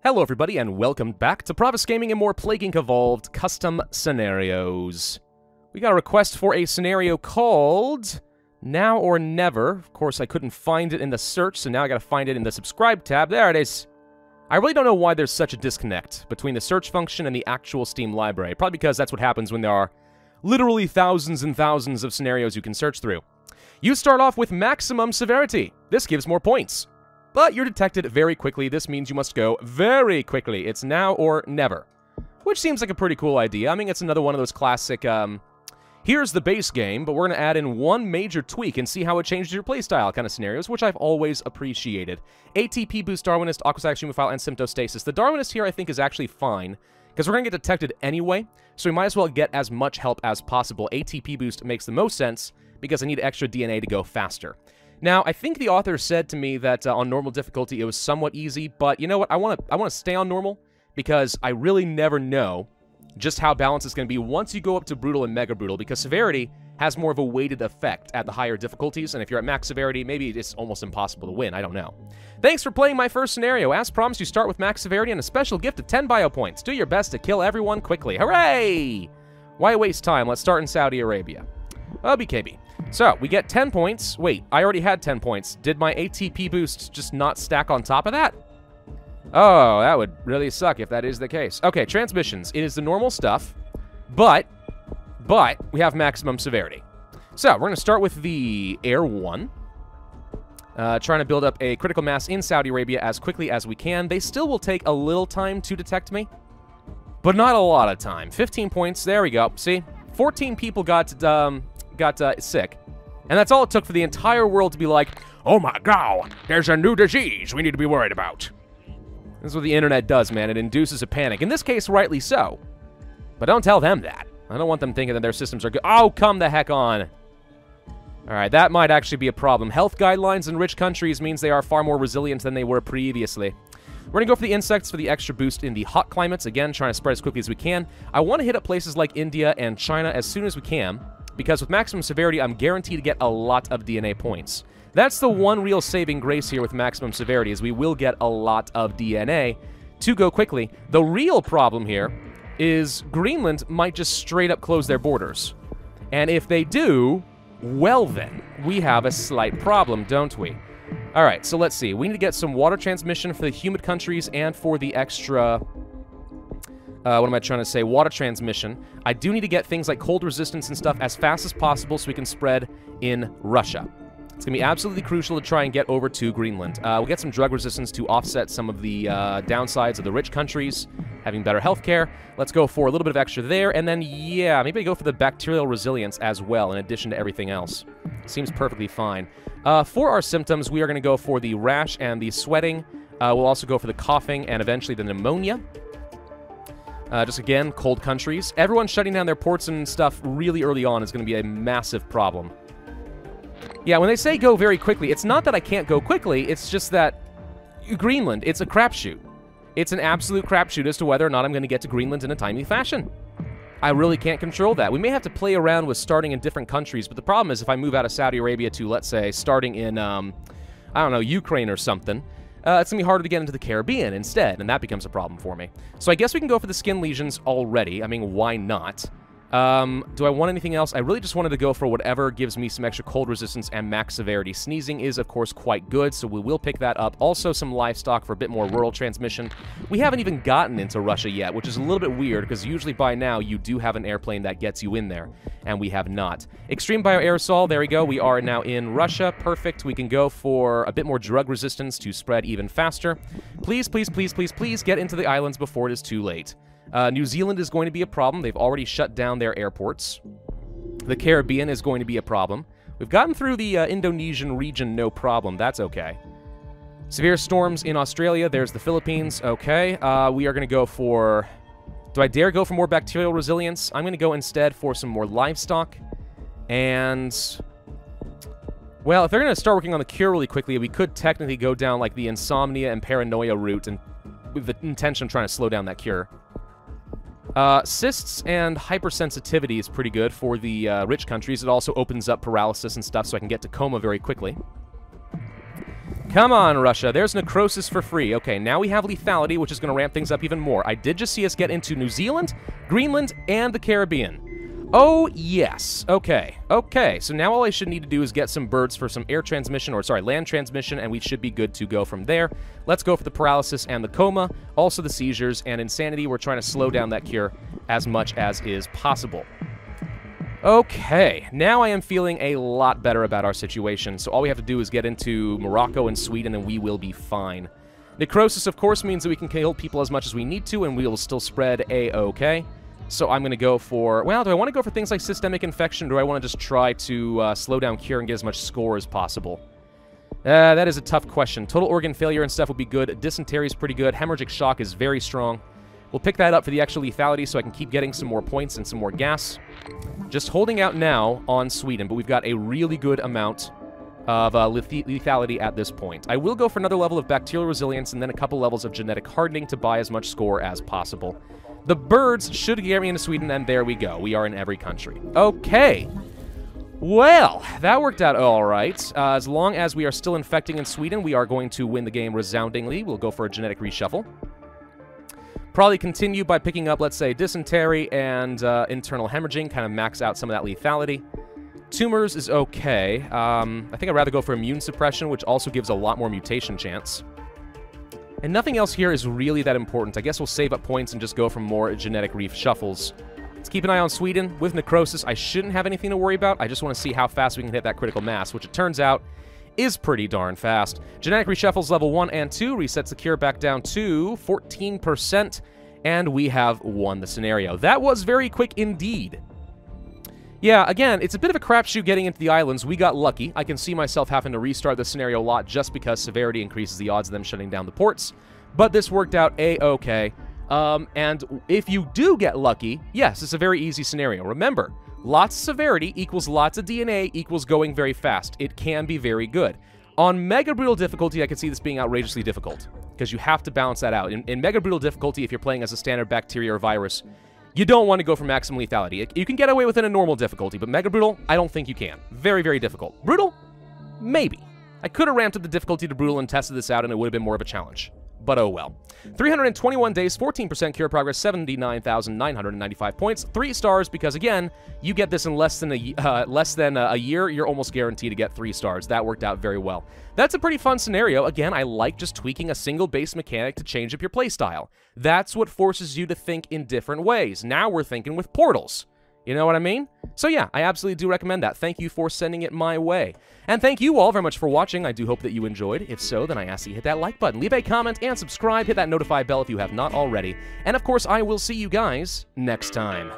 Hello everybody, and welcome back to Pravus Gaming and more Plague Inc. Evolved Custom Scenarios. We got a request for a scenario called Now or Never. Of course, I couldn't find it in the search, so now I gotta find it in the subscribe tab. There it is. I really don't know why there's such a disconnect between the search function and the actual Steam library. Probably because that's what happens when there are literally thousands and thousands of scenarios you can search through. You start off with maximum severity. This gives more points. But you're detected very quickly. This means you must go very quickly. It's now or never. Which seems like a pretty cool idea. I mean, it's another one of those classic, here's the base game, but we're going to add in one major tweak and see how it changes your playstyle kind of scenarios, which I've always appreciated. ATP boost Darwinist, Aquasac, Humifile, and Symptostasis. The Darwinist here, I think, is actually fine, because we're going to get detected anyway, so we might as well get as much help as possible. ATP boost makes the most sense, because I need extra DNA to go faster. Now, I think the author said to me that on normal difficulty it was somewhat easy, but you know what? I want to stay on normal because I really never know just how balanced it's going to be once you go up to brutal and mega brutal, because severity has more of a weighted effect at the higher difficulties, and if you're at max severity, maybe it's almost impossible to win. I don't know. Thanks for playing my first scenario. As promised, you start with max severity and a special gift of 10 bio points. Do your best to kill everyone quickly. Hooray! Why waste time? Let's start in Saudi Arabia. BKB. So, we get 10 points. Wait, I already had 10 points. Did my ATP boost just not stack on top of that? Oh, that would really suck if that is the case. Okay, transmissions. It is the normal stuff, but we have maximum severity. So, we're going to start with the Air 1. Trying to build up a critical mass in Saudi Arabia as quickly as we can. They still will take a little time to detect me, but not a lot of time. 15 points. There we go. See? 14 people got sick. And that's all it took for the entire world to be like, oh my god, there's a new disease we need to be worried about. This is what the internet does, man. It induces a panic. In this case, rightly so. But don't tell them that. I don't want them thinking that their systems are good. Oh, come the heck on. Alright, that might actually be a problem. Health guidelines in rich countries means they are far more resilient than they were previously. We're going to go for the insects for the extra boost in the hot climates. Again, trying to spread as quickly as we can. I want to hit up places like India and China as soon as we can, because with maximum severity, I'm guaranteed to get a lot of DNA points. That's the one real saving grace here with maximum severity, is we will get a lot of DNA to go quickly. The real problem here is Greenland might just straight up close their borders. And if they do, well then, we have a slight problem, don't we? Alright, so let's see. We need to get some water transmission for the humid countries and for the extra... what am I trying to say? Water transmission. I do need to get things like cold resistance and stuff as fast as possible so we can spread in Russia. It's going to be absolutely crucial to try and get over to Greenland. We'll get some drug resistance to offset some of the downsides of the rich countries having better healthcare. Let's go for a little bit of extra there, and then, yeah, maybe go for the bacterial resilience as well, in addition to everything else. Seems perfectly fine. For our symptoms, we are going to go for the rash and the sweating. We'll also go for the coughing and eventually the pneumonia. Just again, cold countries. Everyone shutting down their ports and stuff really early on is going to be a massive problem. Yeah, when they say go very quickly, it's not that I can't go quickly, it's just that Greenland, it's a crapshoot. It's an absolute crapshoot as to whether or not I'm going to get to Greenland in a timely fashion. I really can't control that. We may have to play around with starting in different countries, but the problem is if I move out of Saudi Arabia to, let's say, starting in, I don't know, Ukraine or something, it's going to be harder to get into the Caribbean instead, and that becomes a problem for me. So I guess we can go for the skin lesions already. I mean, why not? Do I want anything else? I really just wanted to go for whatever gives me some extra cold resistance and max severity. Sneezing is, of course, quite good, so we will pick that up. Also, some livestock for a bit more rural transmission. We haven't even gotten into Russia yet, which is a little bit weird, because usually by now you do have an airplane that gets you in there, and we have not. Extreme bioaerosol, there we go. We are now in Russia. Perfect. We can go for a bit more drug resistance to spread even faster. Please, please, please, please, please get into the islands before it is too late. New Zealand is going to be a problem. They've already shut down their airports. The Caribbean is going to be a problem. We've gotten through the Indonesian region, no problem. That's okay. Severe storms in Australia. There's the Philippines. Okay. We are going to go for... Do I dare go for more bacterial resilience? I'm going to go instead for some more livestock. And... well, if they're going to start working on the cure really quickly, we could technically go down like the insomnia and paranoia route, and with the intention of trying to slow down that cure. Cysts and hypersensitivity is pretty good for the rich countries. It also opens up paralysis and stuff, so I can get to coma very quickly. Come on, Russia. There's necrosis for free. Okay, now we have lethality, which is going to ramp things up even more. I did just see us get into New Zealand, Greenland, and the Caribbean. Oh, yes. Okay. Okay, so now all I should need to do is get some birds for some air transmission, or sorry, land transmission, and we should be good to go from there. Let's go for the paralysis and the coma, also the seizures and insanity. We're trying to slow down that cure as much as is possible. Okay, now I am feeling a lot better about our situation, so all we have to do is get into Morocco and Sweden, and we will be fine. Necrosis, of course, means that we can kill people as much as we need to, and we will still spread A-okay. So I'm going to go for... Well, do I want to go for things like systemic infection, or do I want to just try to slow down cure and get as much score as possible? That is a tough question. Total organ failure and stuff would be good. Dysentery is pretty good. Hemorrhagic shock is very strong. We'll pick that up for the extra lethality so I can keep getting some more points and some more gas. Just holding out now on Sweden, but we've got a really good amount of lethality at this point. I will go for another level of bacterial resilience and then a couple levels of genetic hardening to buy as much score as possible. The birds should get me into Sweden, and there we go. We are in every country. Okay. Well, that worked out all right. As long as we are still infecting in Sweden, we are going to win the game resoundingly. We'll go for a genetic reshuffle. Probably continue by picking up, let's say, dysentery and internal hemorrhaging, kind of max out some of that lethality. Tumors is okay. I think I'd rather go for immune suppression, which also gives a lot more mutation chance. And nothing else here is really that important. I guess we'll save up points and just go for more genetic reshuffles. Let's keep an eye on Sweden. With necrosis, I shouldn't have anything to worry about. I just want to see how fast we can hit that critical mass, which it turns out is pretty darn fast. Genetic reshuffles level 1 and 2 resets the cure back down to 14%, and we have won the scenario. That was very quick indeed. Yeah, again, it's a bit of a crapshoot getting into the islands. We got lucky. I can see myself having to restart the scenario a lot just because severity increases the odds of them shutting down the ports. But this worked out A-okay. And if you do get lucky, yes, it's a very easy scenario. Remember, lots of severity equals lots of DNA equals going very fast. It can be very good. On Mega Brutal difficulty, I can see this being outrageously difficult, because you have to balance that out. In Mega Brutal difficulty, if you're playing as a standard bacteria or virus, you don't want to go for maximum lethality. You can get away with it in a normal difficulty, but Mega Brutal, I don't think you can. Very, very difficult. Brutal? Maybe. I could have ramped up the difficulty to Brutal and tested this out, and it would have been more of a challenge. But oh well. 321 days, 14% cure progress, 79,995 points, 3 stars, because again, you get this in less than a year, you're almost guaranteed to get 3 stars. That worked out very well. That's a pretty fun scenario. Again, I like just tweaking a single base mechanic to change up your playstyle. That's what forces you to think in different ways. Now we're thinking with portals. You know what I mean? So yeah, I absolutely do recommend that. Thank you for sending it my way. And thank you all very much for watching. I do hope that you enjoyed. If so, then I ask that you hit that like button, leave a comment, and subscribe. Hit that notify bell if you have not already. And of course, I will see you guys next time.